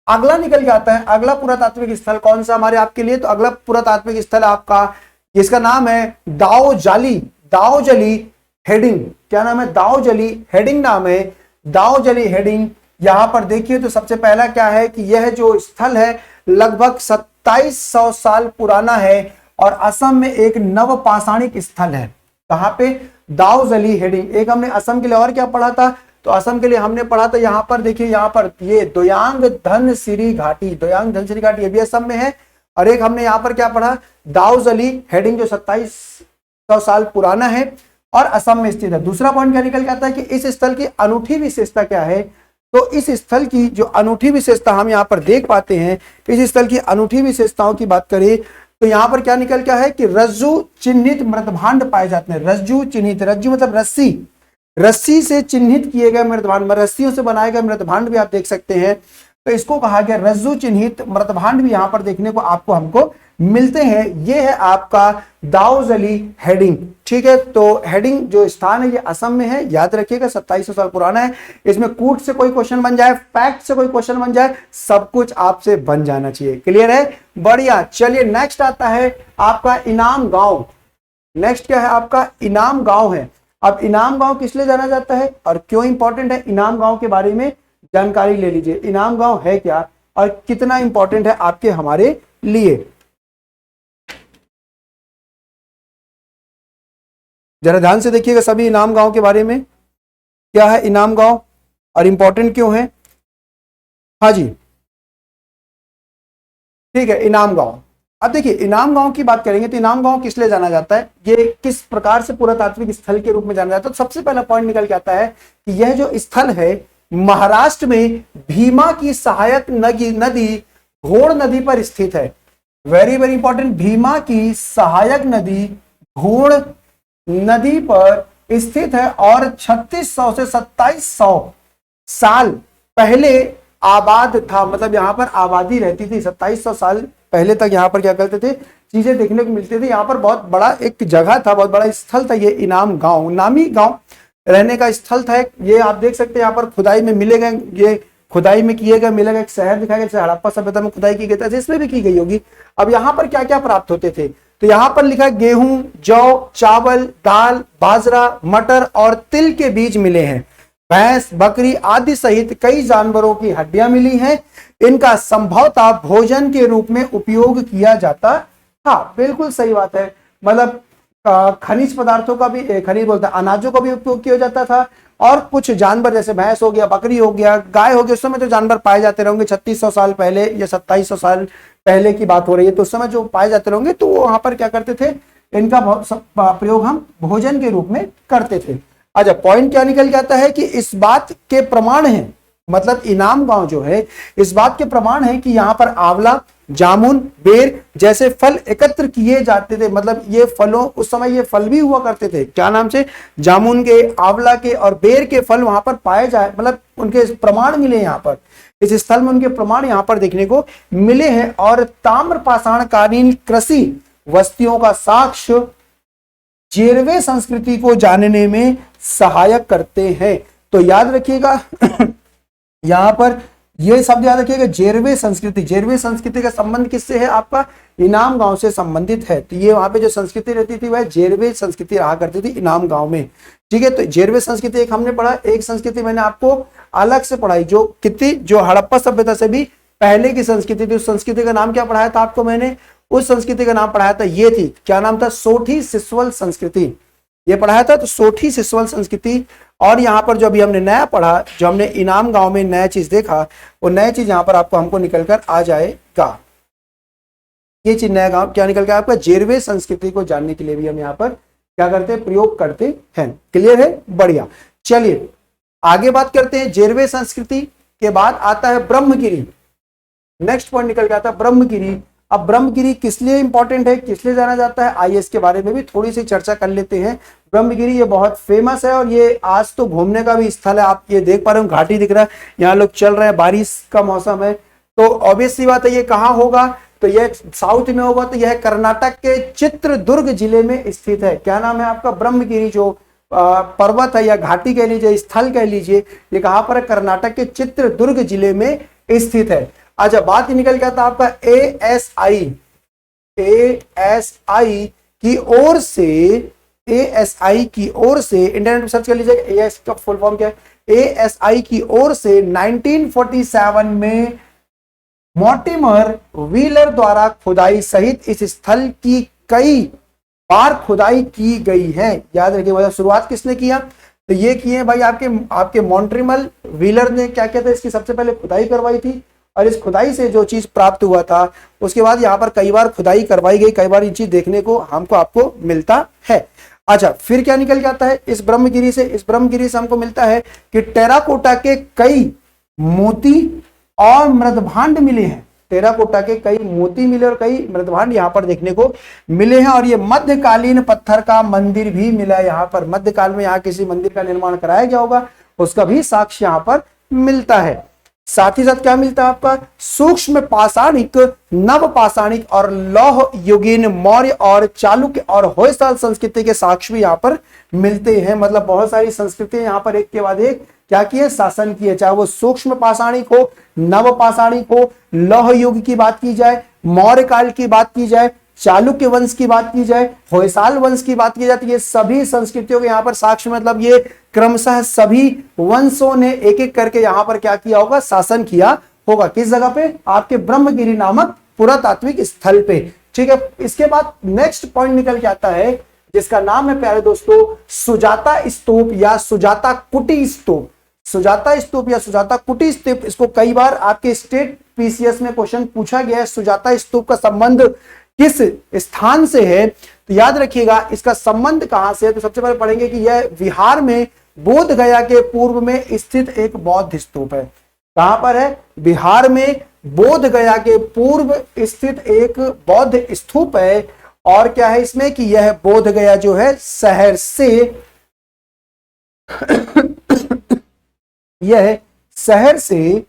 अगला निकल के आता है, अगला पुरातात्विक स्थल कौन सा हमारे आपके लिए, तो अगला पुरातात्विक स्थल आपका, इसका नाम है दाओजली हेडिंग। क्या नाम है, दाओजली हेडिंग नाम है, दाओजली हेडिंग। यहां पर देखिए तो सबसे पहला क्या है कि यह जो स्थल है लगभग 2700 साल पुराना है और असम में एक नवपाषाणिक स्थल है। कहां पे, दाओजली हेडिंग। एक हमने असम के लिए और क्या पढ़ा था, तो असम के लिए हमने पढ़ा था, यहाँ पर देखिए, यहाँ पर ये दोयांग धनसिरी घाटी, दोयांग धनसिरी घाटी ये भी असम में है। और एक हमने यहाँ पर क्या पढ़ा, दाऊदअली हेडिंग जो 2700 साल पुराना है और असम में स्थित है। दूसरा पॉइंट क्या निकल के आता है कि इस स्थल की अनूठी विशेषता क्या है, तो इस स्थल की जो अनूठी विशेषता हम यहाँ पर देख पाते हैं, इस स्थल की अनूठी विशेषताओं की बात करें तो यहाँ पर क्या निकल क्या है कि रज्जु चिन्हित मृतभांड पाए जाते हैं। रज्जु चिन्हित, रज्जु मतलब रस्सी, रस्सी से चिन्हित किए गए मृतभांड, रस्सियों से बनाए गए मृतभांड भी आप देख सकते हैं, तो इसको कहा गया रज्जु चिन्हित मृतभांड भी यहाँ पर देखने को आपको हमको मिलते हैं। ये है आपका दाऊदअली हेडिंग, ठीक है। तो हेडिंग जो स्थान है ये असम में है, याद रखिएगा 2700 साल पुराना है। इसमें कूट से कोई क्वेश्चन बन जाए, फैक्ट से कोई क्वेश्चन बन जाए, सब कुछ आपसे बन जाना चाहिए। क्लियर है, बढ़िया। चलिए नेक्स्ट आता है आपका इनाम गांव। नेक्स्ट क्या है आपका, इनाम गांव है। अब इनाम गांव किस लिए जाना जाता है और क्यों इंपॉर्टेंट है, इनाम गांव के बारे में जानकारी ले लीजिए। इनाम गांव है क्या और कितना इंपॉर्टेंट है आपके हमारे लिए, जरा ध्यान से देखिएगा सभी। इनाम गांव के बारे में क्या है इनाम गांव और इंपॉर्टेंट क्यों है। हाँ जी ठीक है, इनाम गांव। अब देखिए इनाम गांव की बात करेंगे तो इनाम गांव किस लिए जाना जाता है, ये किस प्रकार से पुरातात्विक स्थल के रूप में जाना जाता है। तो सबसे पहला पॉइंट निकल के आता है कि यह जो स्थल है महाराष्ट्र में भीमा की सहायक नदी घोड़ नदी पर स्थित है। वेरी वेरी इंपॉर्टेंट, भीमा की सहायक नदी घोड़ नदी पर स्थित है और 3600 से 2700 साल पहले आबाद था, मतलब यहाँ पर आबादी रहती थी। 2700 साल पहले तक यहाँ पर क्या करते थे, चीजें देखने को मिलती थी। यहाँ पर बहुत बड़ा एक जगह था, बहुत बड़ा स्थल था ये इनाम गांव, नामी गांव रहने का स्थल था। ये आप देख सकते हैं यहाँ पर खुदाई में मिलेगा, ये खुदाई में किए गए मिलेगा एक शहर दिखाया गया, हड़प्पा सभ्यता में खुदाई की गई थी, इसमें भी की गई होगी। अब यहाँ पर क्या क्या प्राप्त होते थे, तो यहाँ पर लिखा है गेहूं, जौ, चावल, दाल, बाजरा, मटर और तिल के बीज मिले हैं। भैंस, बकरी आदि सहित कई जानवरों की हड्डियां मिली हैं। इनका संभवतः भोजन के रूप में उपयोग किया जाता। हाँ बिल्कुल सही बात है, मतलब खनिज पदार्थों का भी, खनिज बोलते हैं अनाजों का भी उपयोग किया जाता था। और कुछ जानवर जैसे भैंस हो गया, बकरी हो गया, गाय हो गया, उस समय तो जानवर पाए जाते रहेंगे। 3600 साल पहले या 2700 साल पहले की बात हो रही है, तो उस समय जो पाए जाते रहेंगे तो वहां पर क्या करते थे, इनका प्रयोग हम भोजन के रूप में करते थे। अच्छा पॉइंट क्या निकल के आता है कि इस बात के प्रमाण है, मतलब इनाम गांव जो है इस बात के प्रमाण है कि यहाँ पर आंवला, जामुन, बेर जैसे फल एकत्र किए जाते थे। मतलब ये फलों, उस समय ये फल भी हुआ करते थे, क्या नाम से, जामुन के, आंवला के और बेर के फल वहां पर पाए जाए, मतलब उनके प्रमाण मिले यहाँ पर, इस स्थल में उनके प्रमाण यहाँ पर देखने को मिले हैं। और ताम्र पाषाणकालीन कृषि वस्तियों का साक्ष्य जेरवे संस्कृति को जानने में सहायक करते हैं। तो याद रखिएगा यहां पर ये शब्द याद रखिएगा, जेरवे संस्कृति। जेरवे संस्कृति का संबंध किससे है, आपका इनाम गांव से संबंधित है। तो ये वहां पे जो संस्कृति रहती थी वह जेरवे संस्कृति रहा करती थी इनाम गांव में, ठीक है। तो जेरवे संस्कृति एक हमने पढ़ा, एक संस्कृति मैंने आपको अलग से पढ़ाई जो कितनी, जो हड़प्पा सभ्यता से भी पहले की संस्कृति थी। उस संस्कृति का नाम क्या पढ़ाया था आपको मैंने, उस संस्कृति का नाम पढ़ाया था, ये थी, क्या नाम था, सोठी सिस्वल संस्कृति, ये पढ़ाया था। तो सोठी सिस्वल संस्कृति। और यहाँ पर जो अभी हमने नया पढ़ा, जो हमने इनाम गांव में नया चीज देखा, वो नया चीज यहाँ पर आपको हमको निकल कर आ जाएगा। ये चीज नया गांव क्या निकल कर आपका, जेरवे संस्कृति को जानने के लिए भी हम यहाँ पर क्या करते हैं, प्रयोग करते हैं। क्लियर है, बढ़िया। चलिए आगे बात करते हैं। जेरवे संस्कृति के बाद आता है ब्रह्मगिरी। नेक्स्ट पॉइंट निकल के आता है ब्रह्मगिरी। अब ब्रह्मगिरी किस लिए इंपॉर्टेंट है, किस लिए जाना जाता है, आइए इसके बारे में भी थोड़ी सी चर्चा कर लेते हैं। ब्रह्मगिरी ये बहुत फेमस है और ये आज तो घूमने का भी स्थल है। आप ये देख पा रहे हो, घाटी दिख रहा है, यहाँ लोग चल रहे हैं, बारिश का मौसम है, तो ऑब्वियस सी बात है ये कहाँ होगा, तो यह साउथ में होगा। तो यह कर्नाटक के चित्रदुर्ग जिले में स्थित है। क्या नाम है आपका, ब्रह्मगिरी। जो पर्वत है या घाटी कह लीजिए, स्थल कह लीजिए, ये कहाँ पर है, कर्नाटक के चित्रदुर्ग जिले में स्थित है। अच्छा बात ही निकल गया था आपका ASI की ओर से, ASI की ओर से, इंटरनेट में सर्च कर लीजिएगा ASI का फुल फॉर्म क्या है। ASI की ओर से 1947 में मॉर्टिमर व्हीलर द्वारा खुदाई सहित इस स्थल की कई बार खुदाई की गई है। याद रखिए, मतलब शुरुआत किसने किया, तो तो ये किए हैं भाई आपके आपके मॉन्ट्रिमल व्हीलर ने क्या कहते हैं इसकी सबसे पहले खुदाई करवाई थी, और इस खुदाई से जो चीज प्राप्त हुआ था उसके बाद यहाँ पर कई बार खुदाई करवाई गई, कई बार ये चीज देखने को हमको आपको मिलता है। अच्छा, फिर क्या निकल के आता है इस ब्रह्मगिरी से? इस ब्रह्मगिरी से हमको मिलता है कि टेराकोटा के कई मोती और मृदभांड मिले हैं। टेराकोटा के कई मोती मिले और कई मृदभांड यहाँ पर देखने को मिले हैं। और ये मध्यकालीन पत्थर का मंदिर भी मिला है यहाँ पर। मध्यकाल में यहाँ किसी मंदिर का निर्माण कराया गया होगा, उसका भी साक्ष्य यहाँ पर मिलता है। साथ ही साथ क्या मिलता है आपका? सूक्ष्म पाषाणिक, नव पाषाणिक और लौह युगीन मौर्य और चालुक्य और होयसाल संस्कृति के साक्ष्य भी यहाँ पर मिलते हैं। मतलब बहुत सारी संस्कृतियां यहाँ पर एक के बाद एक क्या किए? शासन किए, चाहे वो सूक्ष्म पाषाणिक हो, नव पाषाणिक हो, लौह युग की बात की जाए, मौर्य काल की बात की जाए, चालुक्य वंश की बात की जाए, होयसाल वंश की बात की जाए, तो ये सभी संस्कृतियों के यहाँ पर साक्ष्य, मतलब ये क्रमशः सभी वंशों ने एक एक करके यहाँ पर क्या किया होगा? शासन किया होगा। किस जगह पे? आपके ब्रह्मगिरी नामक पुरातात्विक स्थल पे। ठीक है, इसके बाद नेक्स्ट पॉइंट निकल के आता है जिसका नाम है प्यारे दोस्तों सुजाता स्तूप या सुजाता कुटी स्तूप। सुजाता स्तूप या सुजाता कुटी स्तूप, इसको कई बार आपके स्टेट पीसीएस में क्वेश्चन पूछा गया है। सुजाता स्तूप का संबंध किस स्थान से है? तो याद रखिएगा इसका संबंध कहां से है। तो सबसे पहले पढ़ेंगे कि यह बिहार में बोध गया के पूर्व में स्थित एक बौद्ध स्तूप है। कहां पर है? बिहार में बोध गया के पूर्व स्थित एक बौद्ध स्तूप है। और क्या है इसमें कि यह बोध गया जो है शहर से यह शहर से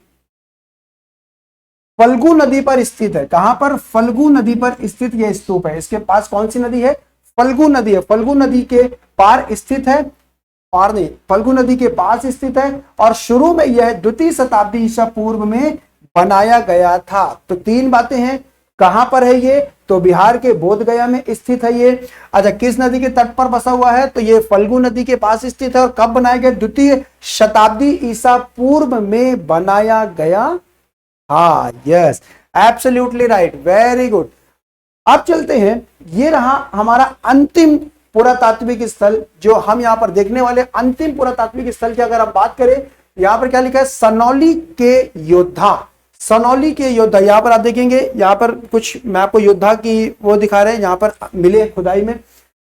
फल्गु नदी पर स्थित है। कहां पर? फल्गु नदी पर स्थित यह स्तूप है। इसके पास कौन सी नदी है? फल्गु नदी है। फल्गु नदी के पार स्थित है, पार नहीं, फल्गु नदी के पास स्थित है। और शुरू में यह द्वितीय शताब्दी ईसा पूर्व में बनाया गया था। तो तीन बातें हैं। कहां पर है ये? तो बिहार के बोध गया में स्थित है ये। अच्छा, किस नदी के तट पर बसा हुआ है? तो ये फल्गु नदी के पास स्थित है। और कब बनाया गया? द्वितीय शताब्दी ईसा पूर्व में बनाया गया। हाँ, yes, absolutely right, very good. अब चलते हैं, ये रहा हमारा अंतिम पुरातात्विक स्थल जो हम यहाँ पर देखने वाले। अंतिम पुरातात्विक स्थल की अगर आप बात करें, यहाँ पर क्या लिखा है? सनौली के योद्धा। सनौली के योद्धा, यहाँ पर आप देखेंगे, यहाँ पर कुछ मैं आपको योद्धा की वो दिखा रहे हैं, यहाँ पर मिले खुदाई में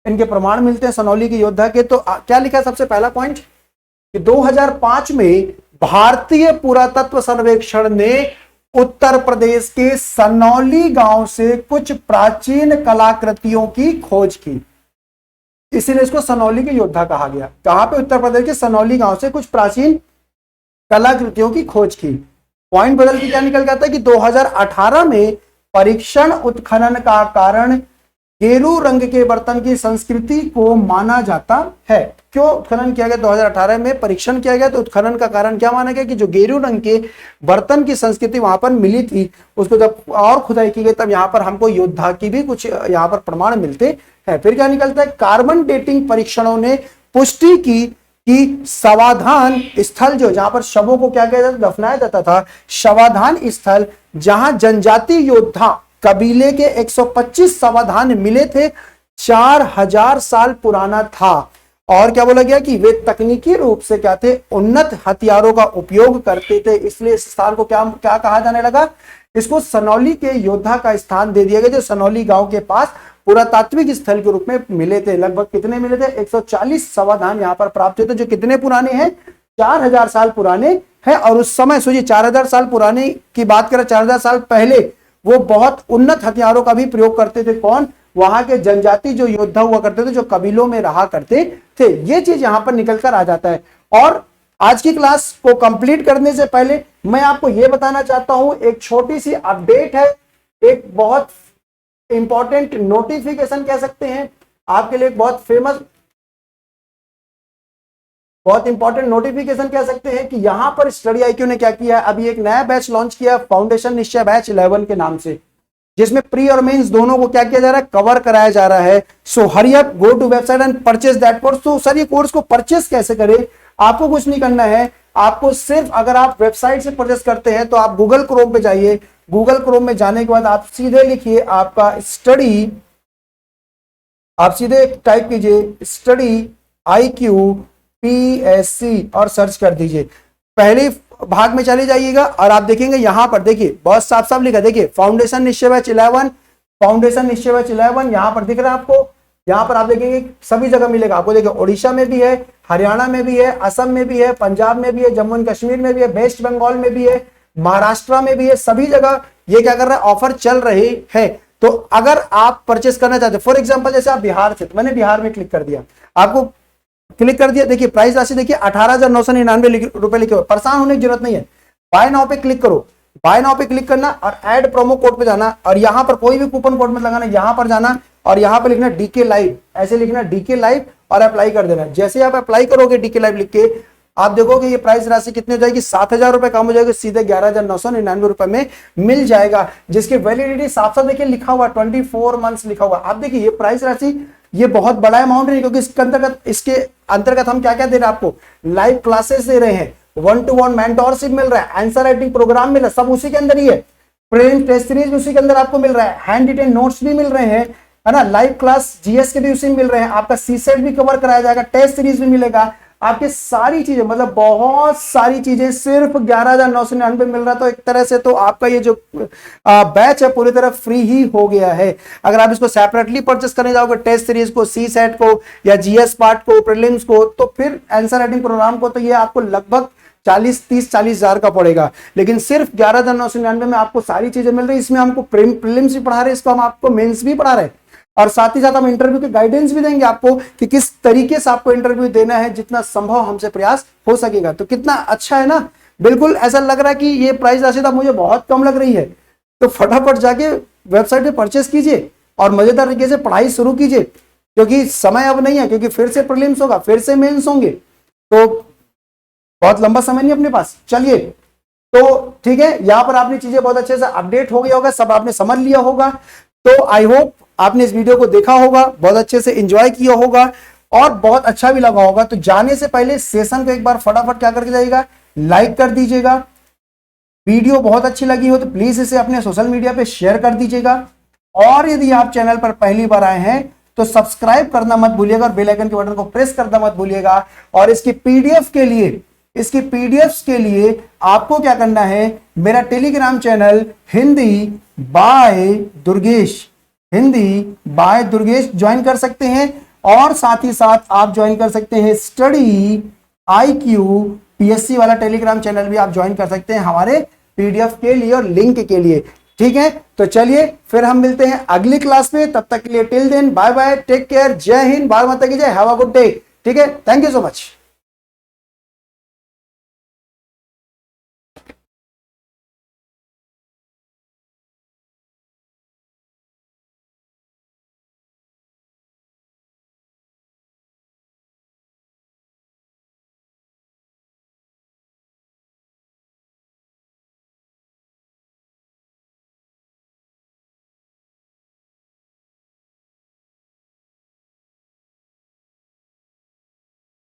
इनके प्रमाण मिलते हैं सनौली के योद्धा के। तो क्या लिखा है सबसे पहला पॉइंट कि 2005 में भारतीय पुरातत्व सर्वेक्षण ने उत्तर प्रदेश के सनौली गांव से कुछ प्राचीन कलाकृतियों की खोज की, इसीलिए इसको सनौली के योद्धा कहा गया। कहां पे? उत्तर प्रदेश के सनौली गांव से कुछ प्राचीन कलाकृतियों की खोज की। पॉइंट बदल के क्या निकल जाता है कि 2018 में परीक्षण उत्खनन का कारण गेरू रंग के बर्तन की संस्कृति को माना जाता है। क्यों उत्खनन किया गया? 2018 में परीक्षण किया गया, तो उत्खनन का कारण क्या माना गया कि जो गेरू रंग के बर्तन की संस्कृति वहां पर मिली थी, उसको जब और खुदाई की गई तब यहाँ पर हमको योद्धा की भी कुछ यहाँ पर प्रमाण मिलते हैं। फिर क्या निकलता है? कार्बन डेटिंग परीक्षणों ने पुष्टि की कि शवाधान स्थल जो जहां पर शवों को क्या किया जाता, दफनाया जाता था, शवाधान स्थल जहां जनजाति योद्धा कबीले के 125 शवाधान मिले थे, 4000 साल पुराना था। और क्या बोला गया कि वे तकनीकी रूप से क्या थे? उन्नत हथियारों का उपयोग करते थे। इसलिए इस स्थान को क्या क्या कहा जाने लगा? इसको सनौली के योद्धा का स्थान दे दिया गया, जो सनौली गांव के पास पुरातात्विक स्थल के रूप में मिले थे। लगभग कितने मिले थे? 140 शवाधान यहाँ पर प्राप्त हुए थे, जो कितने पुराने हैं? 4000 साल पुराने हैं। और उस समय सोचिए 4000 साल पुराने की बात करें, 4000 साल पहले वो बहुत उन्नत हथियारों का भी प्रयोग करते थे। कौन? वहां के जनजाति जो योद्धा हुआ करते थे, जो कबीलों में रहा करते थे। ये चीज यहां पर निकल कर आ जाता है। और आज की क्लास को कंप्लीट करने से पहले मैं आपको यह बताना चाहता हूं, एक छोटी सी अपडेट है, एक बहुत इंपॉर्टेंट नोटिफिकेशन कह सकते हैं आपके लिए, बहुत फेमस, बहुत इंपॉर्टेंट नोटिफिकेशन कह सकते हैं कि यहां पर स्टडी आईक्यू ने क्या किया है, अभी एक नया बैच लॉन्च किया, फाउंडेशन निश्चय बैच 11 के नाम से, जिसमें प्री और मेंस दोनों को क्या किया जा रहा है? कवर कराया जा रहा है। So hurry up, go to website and purchase that course. तो सर ये कोर्स को परचेस कैसे करें? आपको कुछ नहीं करना है, आपको सिर्फ अगर आप वेबसाइट से परचेस करते हैं तो आप गूगल क्रोम पे जाइए। गूगल क्रोम में जाने के बाद आप सीधे लिखिए आपका स्टडी, आप सीधे टाइप कीजिए स्टडी IQ PSC और सर्च कर दीजिए। पहले भाग में चले जाइएगा और आप देखेंगे यहां पर देखिए बहुत साफ साफ लिखा, देखिए फाउंडेशन निश्चय बैच 11, फाउंडेशन निश्चय बैच 11 यहां पर दिख रहा है आपको। यहां पर आप देखेंगे सभी जगह मिलेगा आपको। देखिए ओडिशा में भी है, हरियाणा में भी है, असम में भी है, पंजाब में भी है, जम्मू एंड कश्मीर में भी है, वेस्ट बंगाल में भी है, महाराष्ट्र में भी है, सभी जगह ये क्या कर रहा है, ऑफर चल रही है। तो अगर आप परचेस करना चाहते हैं, फॉर एग्जांपल जैसे आप बिहार से, तो मैंने बिहार में क्लिक कर दिया, आपको क्लिक कर दिया, देखिए प्राइस राशि देखिए 18,999 रुपए लिखे हुए, परेशान होने की जरूरत नहीं है। बाय नाउ पे क्लिक करो, बाय नाउ पे क्लिक करना और ऐड प्रोमो कोड पे जाना और यहां पर कोई भी कूपन कोड मत लगाना, यहां पर जाना और यहां पर लिखना डीके लाइव, ऐसे लिखना डीके लाइव और अप्लाई कर देना। जैसे आप अप्लाई करोगे डीके लाइव लिख के, आप देखोगे ये प्राइस राशि कितनी हो जाएगी, 7,000 रुपए कम हो जाएगी, सीधे 11,999 रुपए में मिल जाएगा, जिसकी वैलिडिटी साफ साफ देखिए लिखा हुआ 24 मंथ्स लिखा हुआ। आप देखिए ये प्राइस राशि ये बहुत बड़ा अमाउंट है, क्योंकि इसके अंतर्गत हम क्या क्या दे रहे हैं आपको, लाइव क्लासेस दे रहे हैं, 1-to-1 मेंटोरशिप मिल रहा है, आंसर राइटिंग प्रोग्राम मिल रहा है, सब उसी के अंदर ही है, प्रीलिम्स टेस्ट सीरीज उसी के अंदर आपको मिल रहा है, हैंड रिटेन नोट्स भी मिल रहे हैं, है ना, लाइव क्लास जीएस के भी उसी में मिल रहे हैं, आपका सीसेट भी कवर कराया जाएगा, टेस्ट सीरीज भी मिलेगा, आपके सारी चीजें मतलब बहुत सारी चीजें सिर्फ 11,999 मिल रहा है। तो एक तरह से तो आपका ये जो बैच है पूरी तरह फ्री ही हो गया है। अगर आप इसको सेपरेटली परचेस करने जाओगे, टेस्ट सीरीज को, सी सेट को या जीएस पार्ट को, प्रीलिम्स को, तो फिर आंसर राइटिंग प्रोग्राम को, तो ये आपको लगभग 40 हजार का पड़ेगा। लेकिन सिर्फ 11,999 में आपको सारी चीजें मिल रही है। इसमें हमको प्रीलिम्स भी पढ़ा रहे हैं, इसको हम आपको मेंस भी पढ़ा रहे हैं और साथ ही साथ हम इंटरव्यू की गाइडेंस भी देंगे आपको कि किस तरीके से आपको इंटरव्यू देना है, जितना संभव हमसे प्रयास हो सकेगा। तो कितना अच्छा है ना, बिल्कुल ऐसा लग रहा है कि ये प्राइस राशि तो मुझे बहुत कम लग रही है। तो फटाफट जाके वेबसाइट पे परचेस कीजिए और मजेदार तरीके से पढ़ाई शुरू कीजिए, क्योंकि समय अब नहीं है, क्योंकि फिर से प्रीलिम्स होगा, फिर से मेंस होंगे, तो बहुत लंबा समय नहीं अपने पास। चलिए तो ठीक है, यहां पर आपने चीजें बहुत अच्छे से अपडेट हो गया होगा, सब आपने समझ लिया होगा। तो आई होप आपने इस वीडियो को देखा होगा, बहुत अच्छे से एंजॉय किया होगा और बहुत अच्छा भी लगा होगा। तो जाने से पहले सेशन को एक बार फटाफट क्या करके जाइएगा, लाइक कर दीजिएगा। वीडियो बहुत अच्छी लगी हो तो प्लीज इसे अपने सोशल मीडिया पे शेयर कर दीजिएगा और यदि आप चैनल पर पहली बार आए हैं तो सब्सक्राइब करना मत भूलिएगा और बेल आइकन के बटन को प्रेस करना मत भूलिएगा। और इसकी पीडीएफ के लिए आपको क्या करना है, मेरा Telegram channel Hindi by Durgesh join कर सकते हैं और साथ ही साथ आप ज्वाइन कर सकते हैं स्टडी IQ PSC वाला टेलीग्राम चैनल भी आप ज्वाइन कर सकते हैं हमारे पीडीएफ के लिए और लिंक के लिए। ठीक है, तो चलिए फिर हम मिलते हैं अगली क्लास में, तब तक के लिए till then bye bye, take care, जय हिंद, भारत माता की जय, हैव अ गुड डे। ठीक है, थैंक यू सो मच।